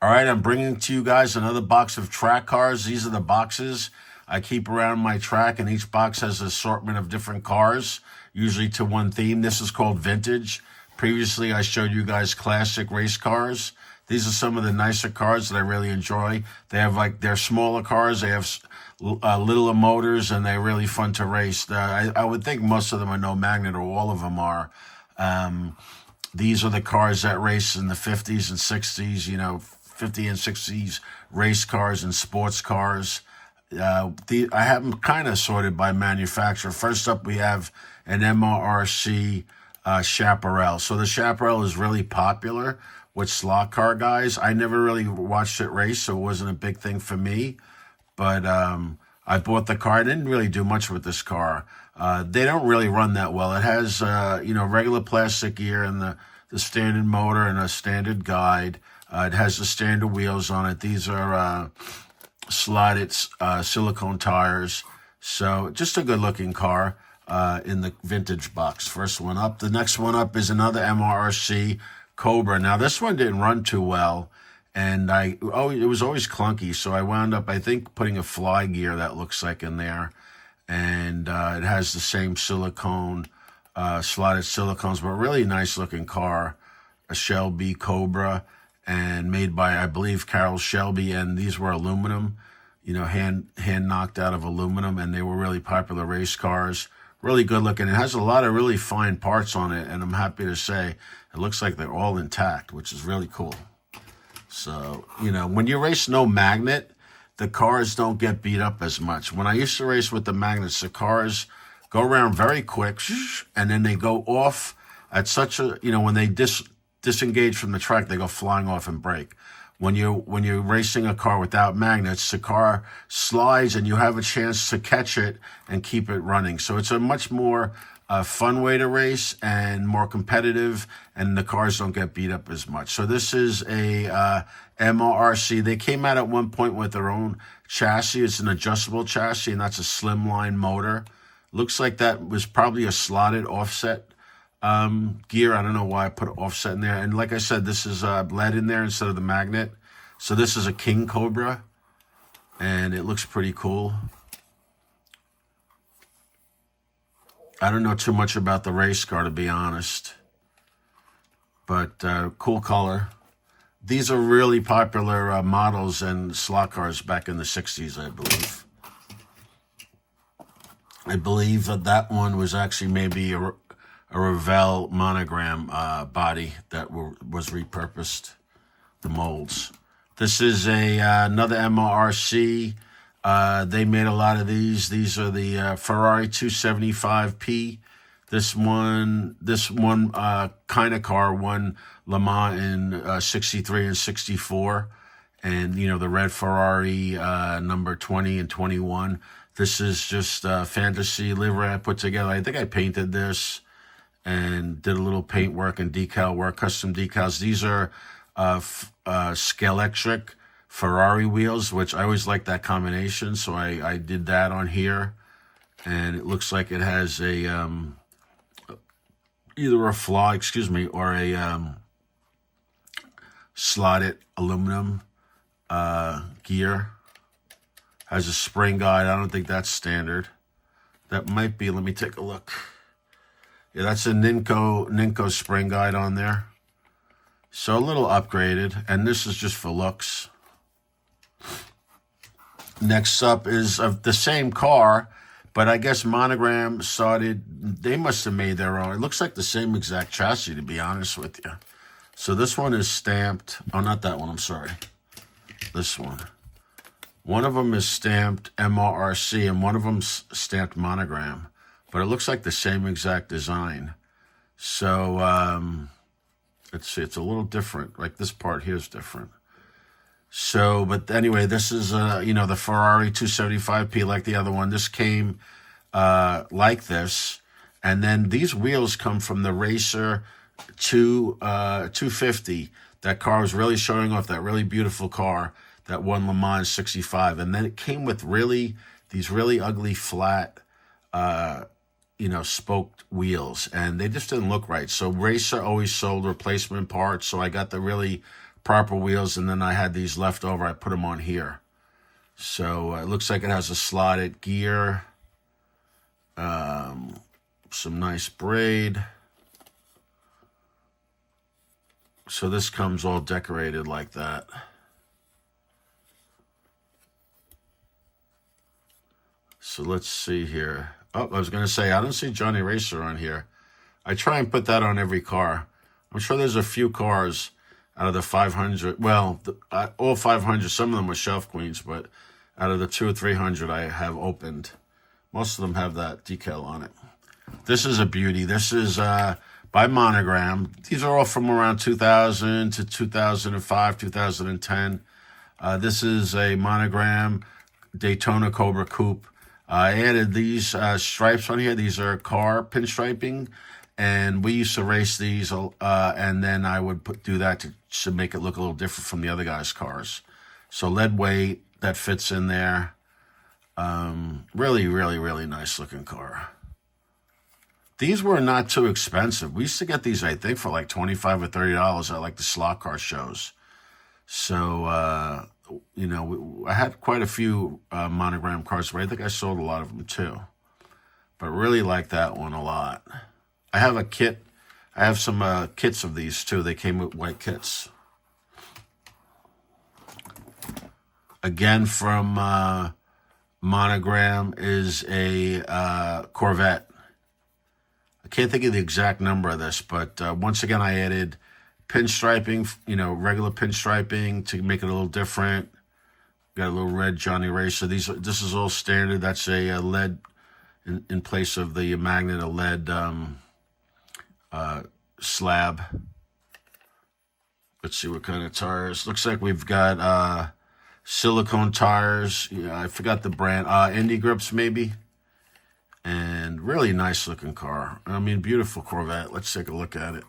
All right, I'm bringing to you guys another box of track cars. These are the boxes I keep around my track, and each box has an assortment of different cars, usually to one theme. This is called vintage. Previously, I showed you guys classic race cars. These are some of the nicer cars that I really enjoy. They have they're smaller cars. They have littler motors, and they're really fun to race. I would think most of them are no magnet, or all of them are. These are the cars that race in the 50s and 60s, 50 and 60s race cars and sports cars. I have them kind of sorted by manufacturer. First up, we have an MRC Chaparral. So the Chaparral is really popular with slot car guys. I never really watched it race, so it wasn't a big thing for me. But I bought the car. I didn't really do much with this car. They don't really run that well. It has, regular plastic gear and the standard motor and a standard guide. It has the standard wheels on it. These are slotted silicone tires. So just a good-looking car in the vintage box. First one up. The next one up is another MRC Cobra. Now, this one didn't run too well, and it was always clunky, so I wound up, I think, putting a fly gear that looks like in there, and it has the same silicone, slotted silicones, but really nice-looking car, a Shelby Cobra, and made by, I believe, Carroll Shelby, and these were aluminum, hand knocked out of aluminum, and they were really popular race cars. Really good looking. It has a lot of really fine parts on it, and I'm happy to say it looks like they're all intact, which is really cool. So, when you race no magnet, the cars don't get beat up as much. When I used to race with the magnets, the cars go around very quick, and then they go off at such a, when they disengage from the track, they go flying off and break. When you're racing a car without magnets, the car slides and you have a chance to catch it and keep it running. So it's a much more fun way to race and more competitive, and the cars don't get beat up as much. So this is a MRC. They came out at one point with their own chassis. It's an adjustable chassis, and that's a slimline motor. Looks like that was probably a slotted offset gear. I don't know why I put offset in there. And like I said, this is lead in there instead of the magnet. So this is a King Cobra, and it looks pretty cool. I don't know too much about the race car, to be honest, but cool color. These are really popular models and slot cars back in the 60s, I believe. I believe that one was actually maybe a Revell Monogram body that was repurposed, the molds. This is another MRC. They made a lot of these. These are the Ferrari 275P. This one kind of car won Le Mans in 63 and 64. And, the red Ferrari number 20 and 21. This is just fantasy livery I put together. I think I painted this and did a little paint work and decal work, custom decals. These are Scalextric Ferrari wheels, which I always like that combination, so I did that on here. And it looks like it has a either a flaw, or a slotted aluminum gear. Has a spring guide. I don't think that's standard. That might be, let me take a look. Yeah, that's a Ninkco spring guide on there. So a little upgraded, and this is just for looks. Next up is the same car, but I guess Monogram they must have made their own. It looks like the same exact chassis, to be honest with you. So this one is stamped. Oh, not that one, I'm sorry. This one. One of them is stamped MRC, and one of them's stamped Monogram. But it looks like the same exact design. So, let's see, it's a little different. Like this part here is different. So, but anyway, this is, the Ferrari 275P like the other one. This came like this. And then these wheels come from the Racer 250. That car was really showing off, that really beautiful car that won Le Mans 65. And then it came with these really ugly flat, spoked wheels, and they just didn't look right. So Racer always sold replacement parts, so I got the really proper wheels, and then I had these left over. I put them on here. So it looks like it has a slotted gear, some nice braid. So this comes all decorated like that. So let's see here. Oh, I was going to say, I don't see Johnny Racer on here. I try and put that on every car. I'm sure there's a few cars out of the 500. Well, all 500, some of them are shelf queens, but out of the 200 or 300 I have opened, most of them have that decal on it. This is a beauty. This is by Monogram. These are all from around 2000 to 2005, 2010. This is a Monogram Daytona Cobra Coupe. I added these stripes on here. These are car pinstriping, and we used to race these, and then I would do that to make it look a little different from the other guys' cars. So lead weight, that fits in there. Really, really, really nice looking car. These were not too expensive. We used to get these, I think, for like $25 or $30 at like the slot car shows. So, you know, I had quite a few Monogram cars, but I think I sold a lot of them too. But really like that one a lot. I have a kit. I have some kits of these too. They came with white kits. Again, from Monogram is a Corvette. I can't think of the exact number of this, but once again, I added pinstriping, you know, regular pinstriping to make it a little different. Got a little red Johnny Racer. This is all standard. That's a lead in place of the magnet, a lead slab. Let's see what kind of tires. Looks like we've got silicone tires. Yeah, I forgot the brand. Indie Grips maybe. And really nice looking car. I mean, beautiful Corvette. Let's take a look at it.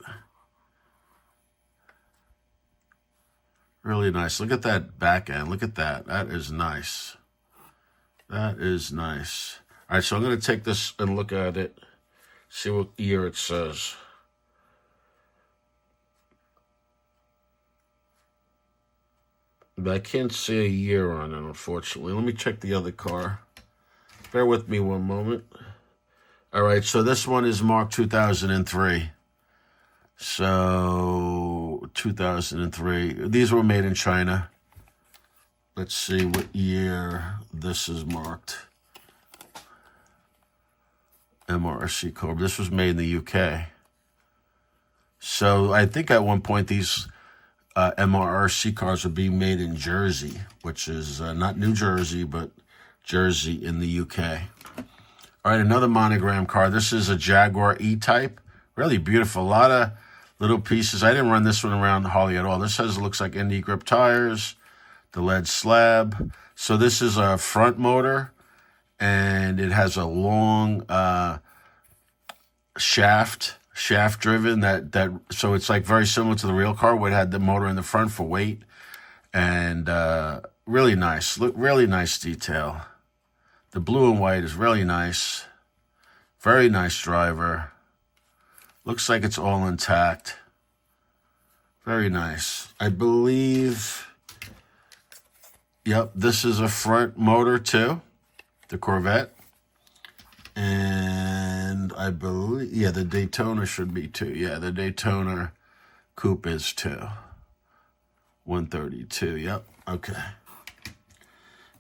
Really nice. Look at that back end. Look at that. That is nice. That is nice. All right, so I'm going to take this and look at it. See what year it says. But I can't see a year on it, unfortunately. Let me check the other car. Bear with me one moment. All right, so this one is marked 2003. So, 2003. These were made in China. Let's see what year this is marked. MRC Cobra. This was made in the UK. So, I think at one point these MRC cars were being made in Jersey, which is not New Jersey, but Jersey in the UK. All right, another Monogram car. This is a Jaguar E-Type. Really beautiful. A lot of little pieces. I didn't run this one around hardly at all. This looks like Indie Grip tires, the lead slab. So this is a front motor, and it has a long shaft driven. So it's like very similar to the real car, where it had the motor in the front for weight, and really nice. Look, really nice detail. The blue and white is really nice. Very nice driver. Looks like it's all intact. Very nice. I believe, yep, this is a front motor too, the Corvette. And I believe, yeah, the Daytona should be too. Yeah, the Daytona Coupe is too. 132, yep, okay.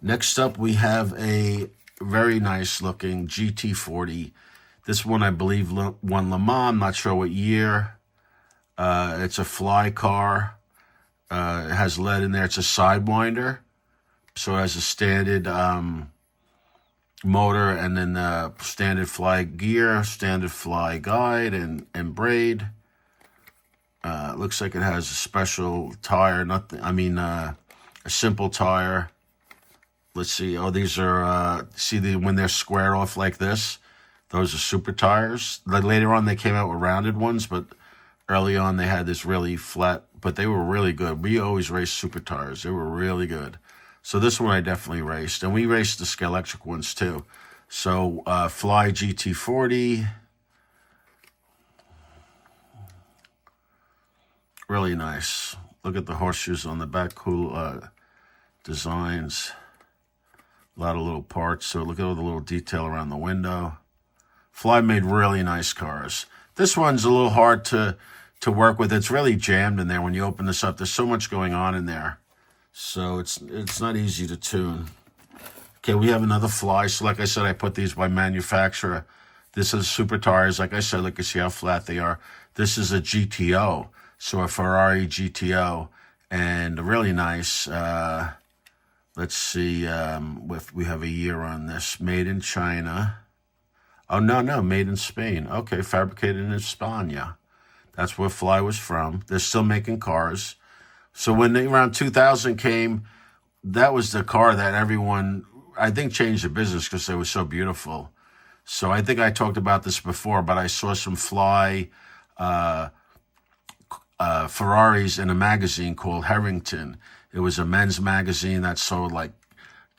Next up, we have a very nice looking GT40. This one, I believe, won Le Mans. I'm not sure what year. It's a fly car. It has lead in there. It's a sidewinder. So it has a standard motor, and then the standard fly gear, standard fly guide, and braid. Looks like it has a special tire. A simple tire. Let's see. Oh, these are, when they're squared off like this, those are super tires. Like later on, they came out with rounded ones, but early on, they had this really flat, but they were really good. We always raced super tires. They were really good. So this one I definitely raced. And we raced the Scalextric ones too. So Fly GT40. Really nice. Look at the horseshoes on the back. Cool designs. A lot of little parts. So look at all the little detail around the window. Fly made really nice cars. This one's a little hard to work with. It's really jammed in there when you open this up. There's so much going on in there. So it's not easy to tune. Okay, we have another Fly. So like I said, I put these by manufacturer. This is super tires. Like I said, look, you see how flat they are. This is a GTO. So a Ferrari GTO. And really nice. Let's see. We have a year on this. Made in China. Oh, no, made in Spain. Okay, fabricated in España. That's where Fly was from. They're still making cars. So when around 2000 came, that was the car that everyone, I think, changed the business because they were so beautiful. So I think I talked about this before, but I saw some Fly Ferraris in a magazine called Harrington. It was a men's magazine that sold like,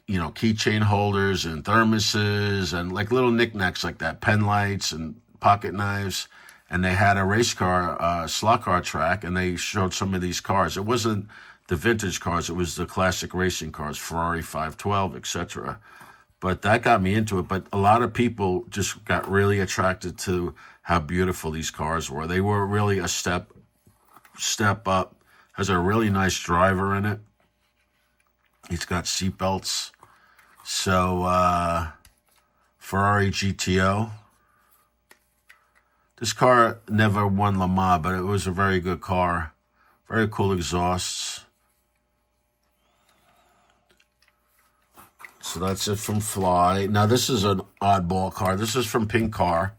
keychain holders and thermoses and like little knickknacks like that, pen lights and pocket knives. And they had a race car, slot car track, and they showed some of these cars. It wasn't the vintage cars, it was the classic racing cars, Ferrari 512, etc. But that got me into it. But a lot of people just got really attracted to how beautiful these cars were. They were really a step up. Has a really nice driver in it. He's got seatbelts. So, Ferrari GTO. This car never won Le Mans, but it was a very good car. Very cool exhausts. So that's it from Fly. Now this is an oddball car. This is from Pink Car.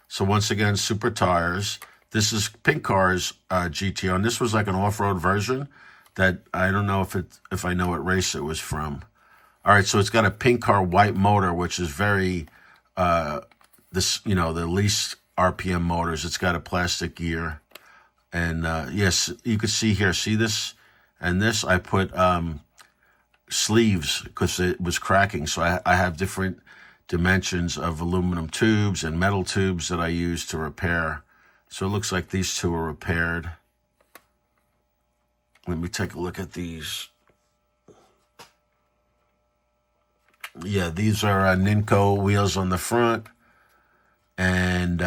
So once again, super tires. This is Pink Car's GTO, and this was like an off-road version that I don't know if I know what race it was from. All right, so it's got a Pink Car white motor, which is very the least RPM motors. It's got a plastic gear, and yes, you could see here. See this and this? I put sleeves because it was cracking. So I have different dimensions of aluminum tubes and metal tubes that I use to repair. So it looks like these two are repaired. Let me take a look at these. Yeah, these are Ninkco wheels on the front. And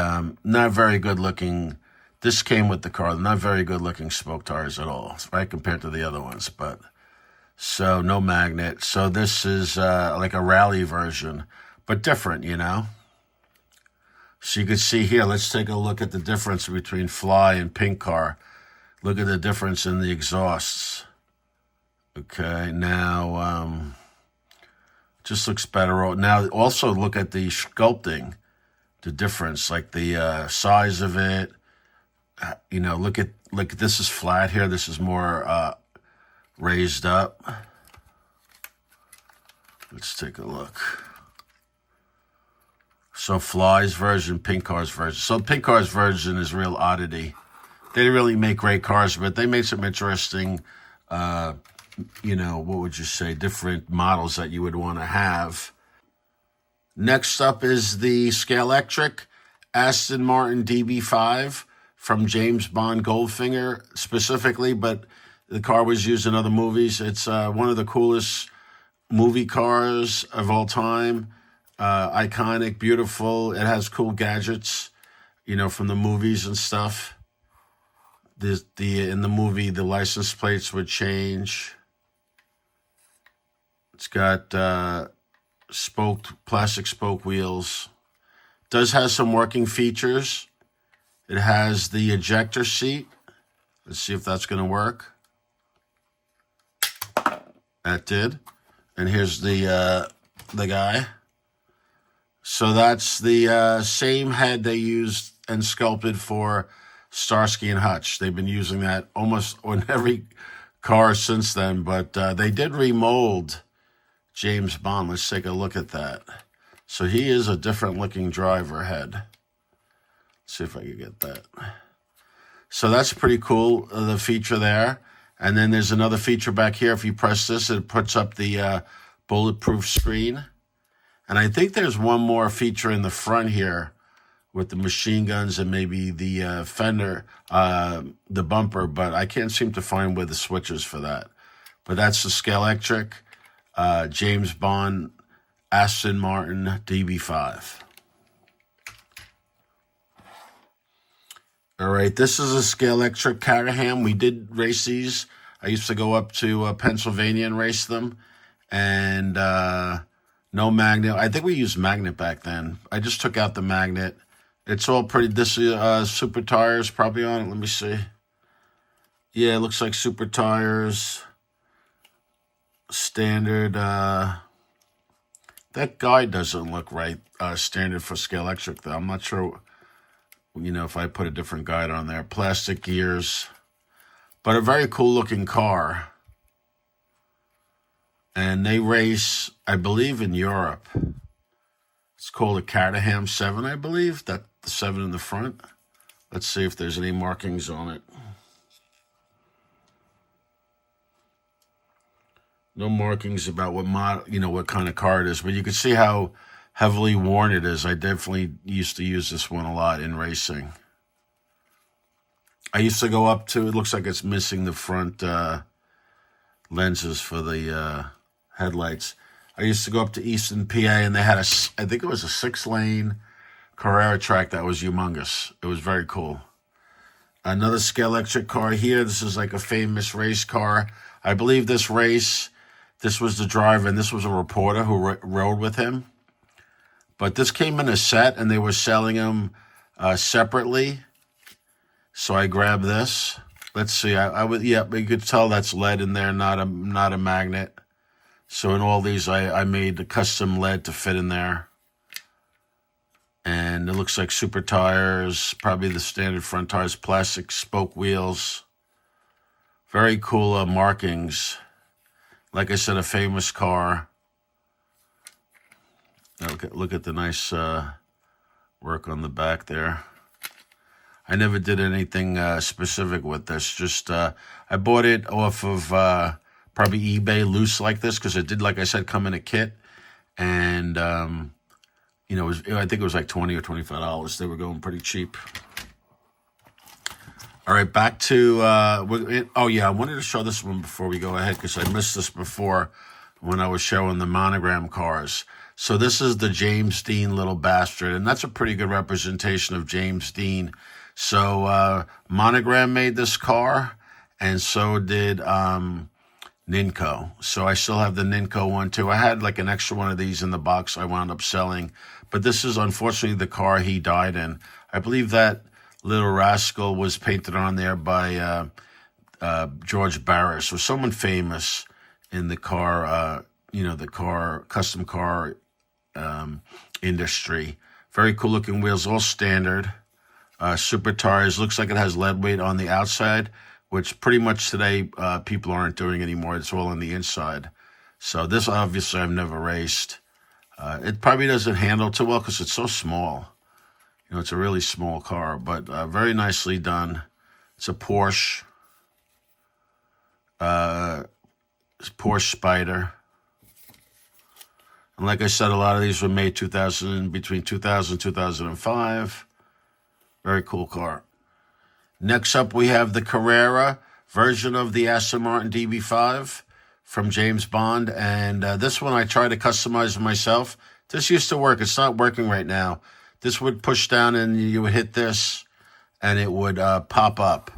not very good looking. This came with the car. Not very good looking spoke tires at all, right, compared to the other ones. But so no magnet. So this is like a rally version, but different, So you can see here, let's take a look at the difference between Fly and Pink Car. Look at the difference in the exhausts. Okay, now just looks better. Now also look at the sculpting, the difference, like the size of it. Look at this is flat here. This is more raised up. Let's take a look. So Fly's version, Pink Car's version. So Pink Car's version is real oddity. They didn't really make great cars, but they made some interesting, what would you say, different models that you would want to have. Next up is the Scalextric Aston Martin DB5 from James Bond Goldfinger specifically, but the car was used in other movies. It's one of the coolest movie cars of all time. Iconic, beautiful. It has cool gadgets, from the movies and stuff. In the movie, the license plates would change. It's got plastic spoke wheels. Does have some working features. It has the ejector seat. Let's see if that's going to work. That did. And here's the guy. So that's the same head they used and sculpted for Starsky and Hutch. They've been using that almost on every car since then, but they did remold James Bond. Let's take a look at that. So he is a different looking driver head. Let's see if I can get that. So that's pretty cool, the feature there. And then there's another feature back here. If you press this, it puts up the bulletproof screen. And I think there's one more feature in the front here with the machine guns and maybe the fender, the bumper, but I can't seem to find where the switch is for that. But that's the Scalextric James Bond Aston Martin DB5. All right, this is a Scalextric Caterham. We did race these. I used to go up to Pennsylvania and race them. And no magnet. I think we used magnet back then. I just took out the magnet. It's all pretty, this is super tires probably on it. Let me see. Yeah, it looks like super tires. Standard. That guide doesn't look right. Standard for Scalextric though. I'm not sure, if I put a different guide on there. Plastic gears. But a very cool looking car. And they race, I believe, in Europe. It's called a Caterham 7, I believe. That the 7 in the front. Let's see if there's any markings on it. No markings about what what kind of car it is, but you can see how heavily worn it is. I definitely used to use this one a lot in racing. I used to go up to, it looks like it's missing the front lenses for the headlights. I used to go up to Easton, PA, and they had I think it was a 6-lane Carrera track that was humongous. It was very cool. Another Scalextric car here. This is like a famous race car. I believe this was the driver, and this was a reporter who rode with him. But this came in a set, and they were selling them separately. So I grabbed this. Let's see. You could tell that's lead in there, not a magnet. So in all these, I made a custom lead to fit in there. And it looks like super tires, probably the standard front tires, plastic spoke wheels. Very cool markings. Like I said, a famous car. Look at the nice work on the back there. I never did anything specific with this. Just I bought it off of probably eBay loose like this because it did, like I said, come in a kit. And, I think it was like $20 or $25. They were going pretty cheap. All right, back to, I wanted to show this one before we go ahead because I missed this before when I was showing the Monogram cars. So this is the James Dean little bastard, and that's a pretty good representation of James Dean. So Monogram made this car, and so did Ninkco. So I still have the Ninkco one too. I had like an extra one of these in the box I wound up selling. But this is unfortunately the car he died in. I believe that little rascal was painted on there by George Barris or someone famous in the car, custom car industry. Very cool looking wheels, all standard. Super tires. Looks like it has lead weight on the outside, which pretty much today people aren't doing anymore. It's all on the inside. So this obviously I've never raced. It probably doesn't handle too well because it's so small. It's a really small car, but very nicely done. It's a Porsche. Porsche Spider. And like I said, a lot of these were made between 2000 and 2005. Very cool car. Next up, we have the Carrera version of the Aston Martin DB5 from James Bond. And this one I tried to customize myself. This used to work. It's not working right now. This would push down and you would hit this and it would pop up.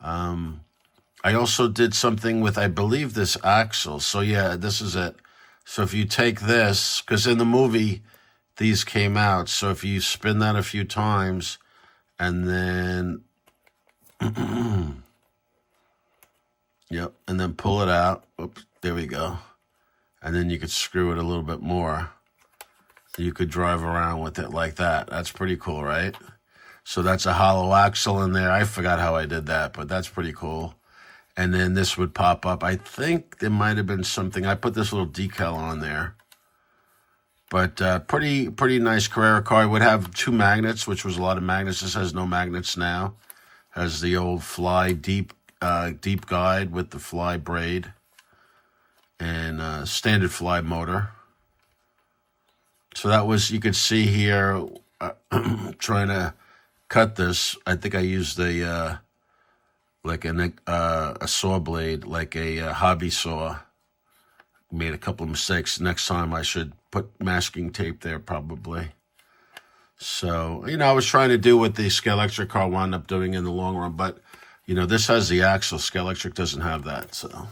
I also did something with, I believe, this axle. So yeah, this is it. So if you take this, because in the movie, these came out. So if you spin that a few times and then, yep, and then pull it out. Oops, there we go. And then you could screw it a little bit more. You could drive around with it like that. That's pretty cool, right? So that's a hollow axle in there. I forgot how I did that, but that's pretty cool. And then this would pop up. I think there might have been something. I put this little decal on there. But pretty nice Carrera car. It would have 2 magnets, which was a lot of magnets. This has no magnets now. Has the old fly deep guide with the fly braid. And standard fly motor. So that was, you could see here, trying to cut this. I think I used a saw blade, like a hobby saw. Made a couple of mistakes. Next time I should put masking tape there probably. So, I was trying to do what the Scalextric car wound up doing in the long run, but, this has the axle. Scalextric doesn't have that, so.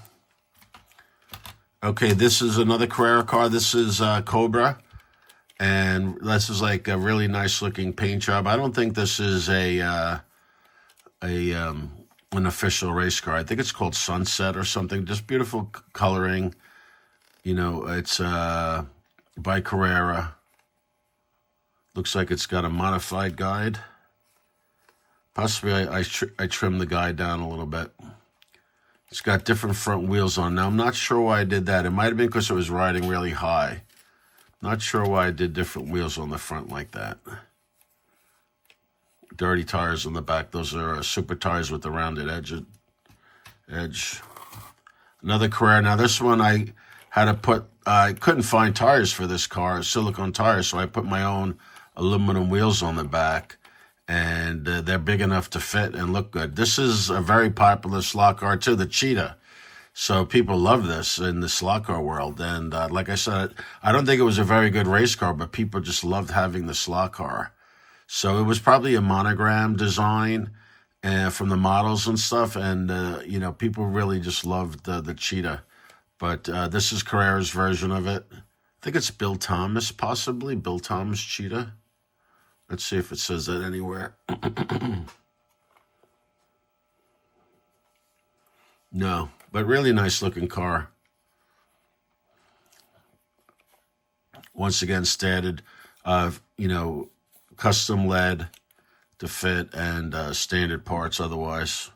Okay, this is another Carrera car. This is Cobra, and this is like a really nice looking paint job. I don't think this is an official race car. I think it's called Sunset or something. Just beautiful coloring. It's by Carrera. Looks like it's got a modified guide. Possibly I trimmed the guide down a little bit. It's got different front wheels on. Now, I'm not sure why I did that. It might have been because it was riding really high. Not sure why I did different wheels on the front like that. Dirty tires on the back. Those are super tires with the rounded edge. Another Carrera. Now, this one I had to put... I couldn't find tires for this car, silicone tires, so I put my own aluminum wheels on the back, and they're big enough to fit and look good. This is a very popular slot car too, the Cheetah. So people love this in the slot car world. And like I said, I don't think it was a very good race car, but people just loved having the slot car. So it was probably a Monogram design from the models and stuff. And, people really just loved the Cheetah. But this is Carrera's version of it. I think it's Bill Thomas, possibly. Bill Thomas Cheetah. Let's see if it says that anywhere. No, but really nice looking car. Once again, standard, custom lead to fit and standard parts otherwise.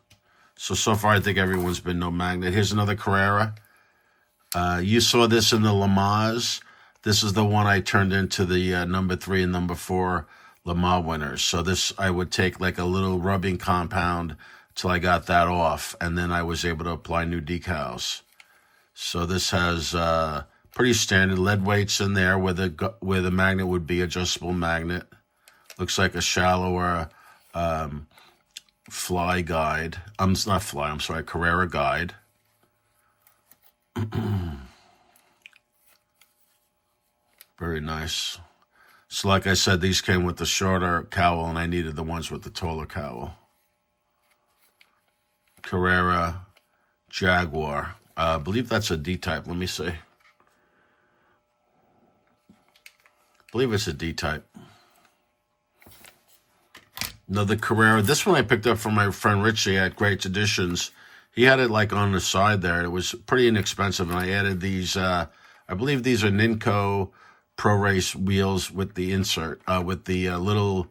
So far I think everyone's been no magnet. Here's another Carrera. You saw this in the Le Mans. This is the one I turned into the number 3 and number 4 Le Mans winners. So this, I would take like a little rubbing compound till I got that off, and then I was able to apply new decals. So this has pretty standard lead weights in there where the magnet would be adjustable magnet. Looks like a shallower Carrera guide. Very nice. So like I said, these came with the shorter cowl, and I needed the ones with the taller cowl. Carrera, Jaguar. I believe that's a D-type. Let me see. I believe it's a D-type. Another Carrera. This one I picked up from my friend Richie at Great Editions. He had it like on the side there. It was pretty inexpensive, and I added these. I believe these are Ninkco Pro Race wheels with the insert, with the little,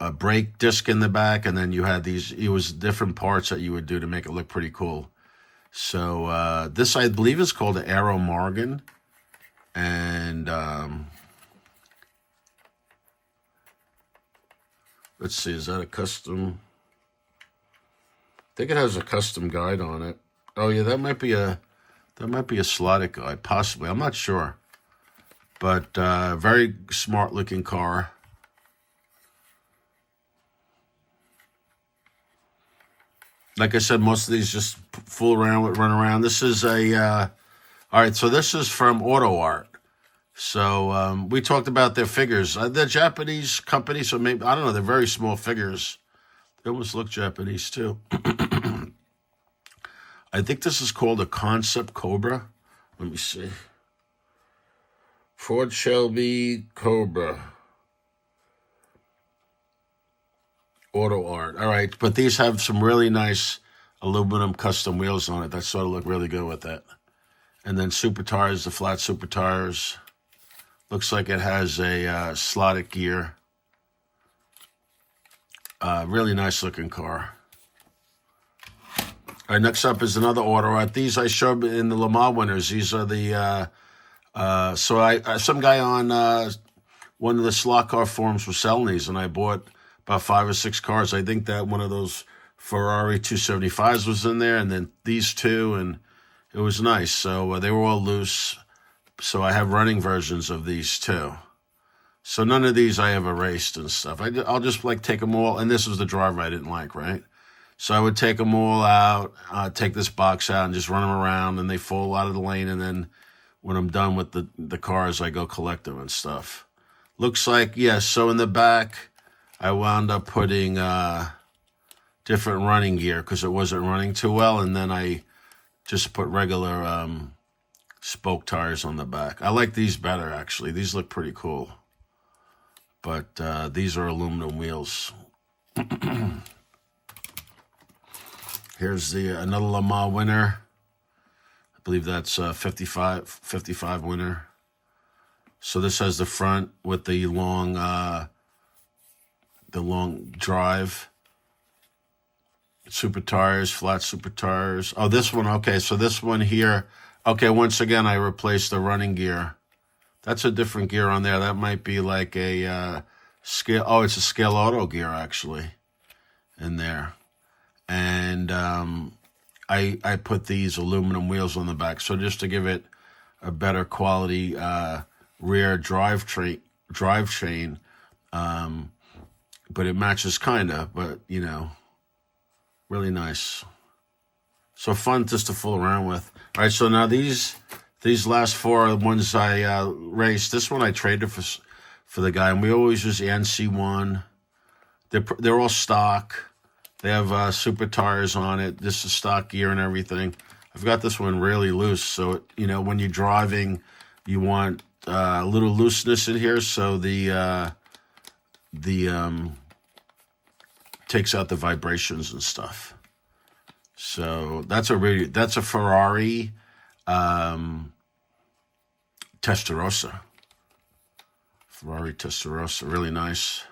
a brake disc in the back, and then you had these. It was different parts that you would do to make it look pretty cool. So this, I believe, is called the Aero Morgan, and let's see, is that a custom? I think it has a custom guide on it. Oh yeah, that might be a slotted guide, possibly. I'm not sure, but very smart looking car. Like I said, most of these just run around. This is all right, so this is from Auto Art. So we talked about their figures. They're Japanese company, so maybe, I don't know, they're very small figures. They almost look Japanese too. I think this is called a Concept Cobra. Let me see. Ford Shelby Cobra. Auto Art. All right, but these have some really nice aluminum custom wheels on it that sort of look really good with that. And then super tires, the flat super tires. Looks like it has a slotted gear. Really nice looking car. All right, next up is another Auto Art. These I showed in the Le Mans winners. These are the, some guy on one of the slot car forums was selling these, and I bought about 5 or 6 cars. I think that one of those Ferrari 275s was in there, and then these two, and it was nice. So they were all loose. So I have running versions of these too. So none of these I ever raced and stuff. I'll just like take them all, and this was the driver I didn't like, right? So I would take them all out, take this box out, and just run them around, and they fall out of the lane. And then when I'm done with the cars, I go collect them and stuff. Looks like, yes. So in the back, I wound up putting different running gear because it wasn't running too well, and then I just put regular spoke tires on the back. I like these better, actually. These look pretty cool. But these are aluminum wheels. Here's another Le Mans winner. I believe that's 55 winner. So this has the front with the long drive. Super tires, flat super tires. Oh, this one, okay. So this one here, okay, once again, I replaced the running gear. That's a different gear on there. That might be like a scale. Oh, it's a scale auto gear, actually, in there. And I put these aluminum wheels on the back. So just to give it a better quality rear drive chain. But it matches kind of, but, you know, really nice. So fun just to fool around with. All right, so now these last four are the ones I raced. This one I traded for the guy, and we always use the NC1. They're all stock. They have super tires on it. This is stock gear and everything. I've got this one really loose, so you know when you're driving, you want a little looseness in here, so the takes out the vibrations and stuff. So that's a Ferrari Testarossa. Ferrari Testarossa, really nice.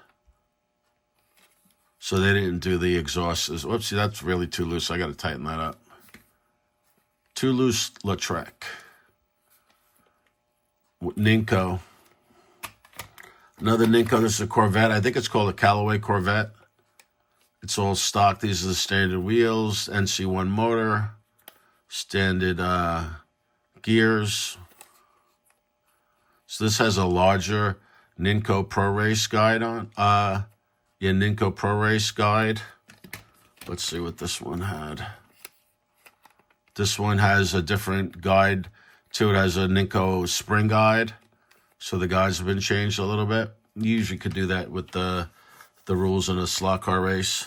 So they didn't do the exhaust. Whoopsie, that's really too loose. I got to tighten that up. Too loose, Lautrec. Ninkco. Another Ninkco. This is a Corvette. I think it's called a Callaway Corvette. It's all stock. These are the standard wheels. NC1 motor. Standard gears. So this has a larger Ninkco Pro Race guide on. Ninkco Pro Race guide. Let's see what this one had. This one has a different guide too. It has a Ninkco spring guide. So the guides have been changed a little bit. You usually could do that with the rules in a slot car race.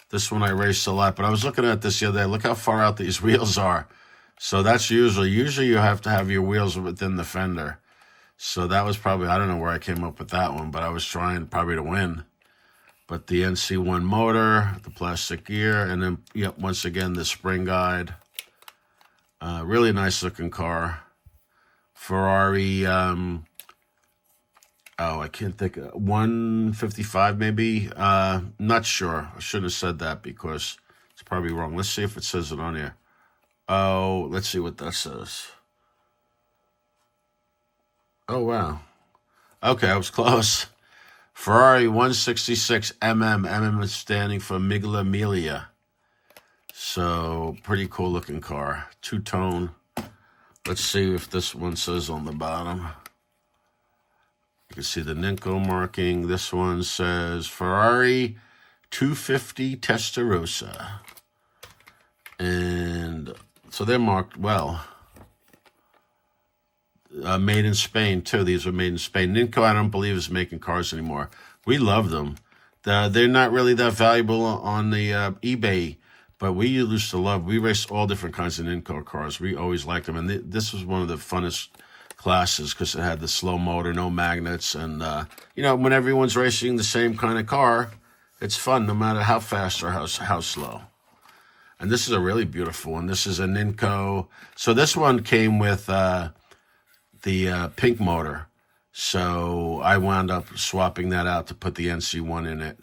This one I raced a lot, but I was looking at this the other day. Look how far out these wheels are. So that's usually you have to have your wheels within the fender. So that was probably, I don't know where I came up with that one, but I was trying probably to win. But the NC1 motor, the plastic gear, and then, yep, once again, the spring guide. Really nice looking car. Ferrari, I can't think, 155 maybe? Not sure. I shouldn't have said that because it's probably wrong. Let's see if it says it on here. Oh, let's see what that says. Oh, wow. Okay, I was close. Ferrari 166 mm. MM is standing for Miglia Miglia. So, pretty cool looking car. Two-tone. Let's see if this one says on the bottom. You can see the Ninkco marking. This one says Ferrari 250 Testarossa. And so they're marked well. Made in Spain, too. These are made in Spain. Ninkco, I don't believe, is making cars anymore. We love them. They're not really that valuable on the eBay, but we used to love. We raced all different kinds of Ninkco cars. We always liked them. And this was one of the funnest classes because it had the slow motor, no magnets. And, when everyone's racing the same kind of car, it's fun no matter how fast or how slow. And this is a really beautiful one. This is a Ninkco. So this one came with the pink motor. So I wound up swapping that out to put the NC1 in it.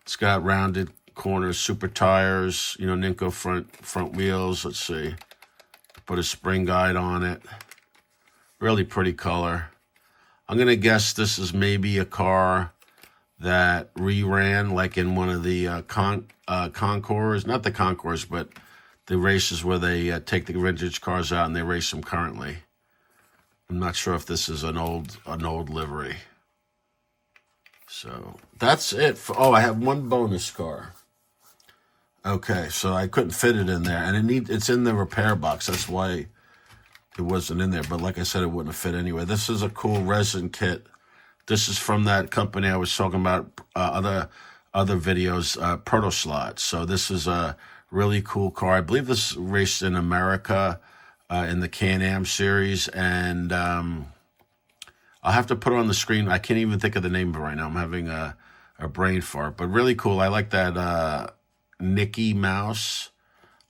It's got rounded corners, super tires, Ninkco front wheels. Let's see. Put a spring guide on it. Really pretty color. I'm going to guess this is maybe a car that re-ran like in one of the concours. Not the concours, but the races where they take the vintage cars out and they race them currently. I'm not sure if this is an old livery. So that's it. Oh, I have one bonus car. Okay, so I couldn't fit it in there, and it's in the repair box. That's why it wasn't in there. But like I said, it wouldn't have fit anyway. This is a cool resin kit. This is from that company I was talking about other videos, Proto Slot. So this is a really cool car. I believe this raced in America in the Can-Am series, and I'll have to put it on the screen. I can't even think of the name of it right now. I'm having a brain fart, but really cool. I like that Mickey Mouse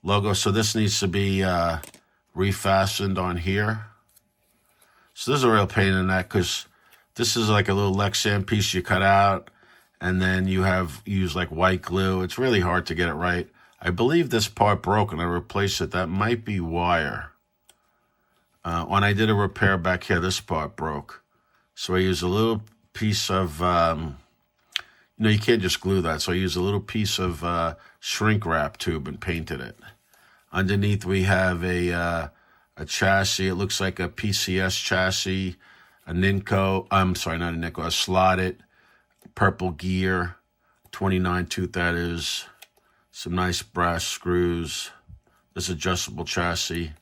logo. So this needs to be refastened on here. So this is a real pain in the neck because this is like a little Lexan piece you cut out, and then you use like white glue. It's really hard to get it right. I believe this part broke and I replaced it. That might be wire. When I did a repair back here, this part broke. So I used a little piece of, you can't just glue that. So I used a little piece of shrink wrap tube and painted it. Underneath we have a chassis. It looks like a PCS chassis, a Ninkco. I'm sorry, not a Ninkco, a slotted purple gear, 29 tooth that is. Some nice brass screws. This adjustable chassis.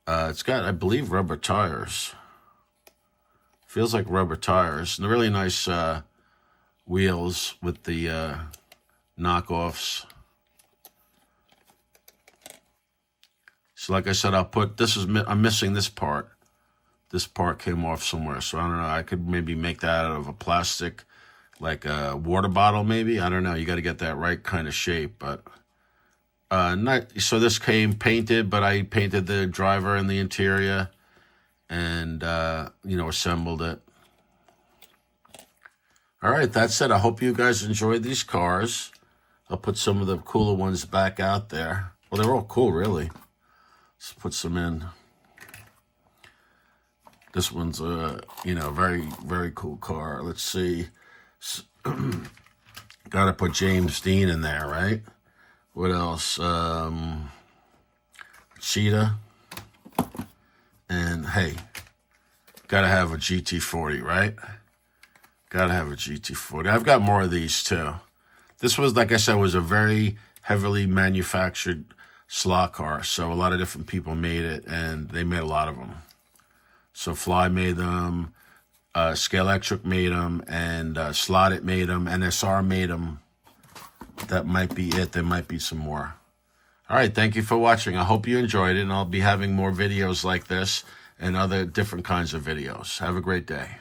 It's got, I believe, rubber tires. Feels like rubber tires. And the really nice wheels with the knockoffs. So like I said, I'll put, I'm missing this part. This part came off somewhere. So I don't know, I could maybe make that out of a plastic, like a water bottle maybe. I don't know, you got to get that right kind of shape. But so this came painted, but I painted the driver and the interior and, assembled it. All right, that's it. I hope you guys enjoyed these cars. I'll put some of the cooler ones back out there. Well, they're all cool, really. Let's put some in. This one's a, very, very cool car. Let's see. Got to put James Dean in there, right? What else? Cheetah. And, hey, got to have a GT40, right? Got to have a GT40. I've got more of these, too. This was, like I said, was a very heavily manufactured slot car. So a lot of different people made it, and they made a lot of them. So Fly made them, Scalextric made them, and Slotted made them, NSR made them. That might be it. There might be some more. All right, thank you for watching. I hope you enjoyed it, and I'll be having more videos like this and other different kinds of videos. Have a great day.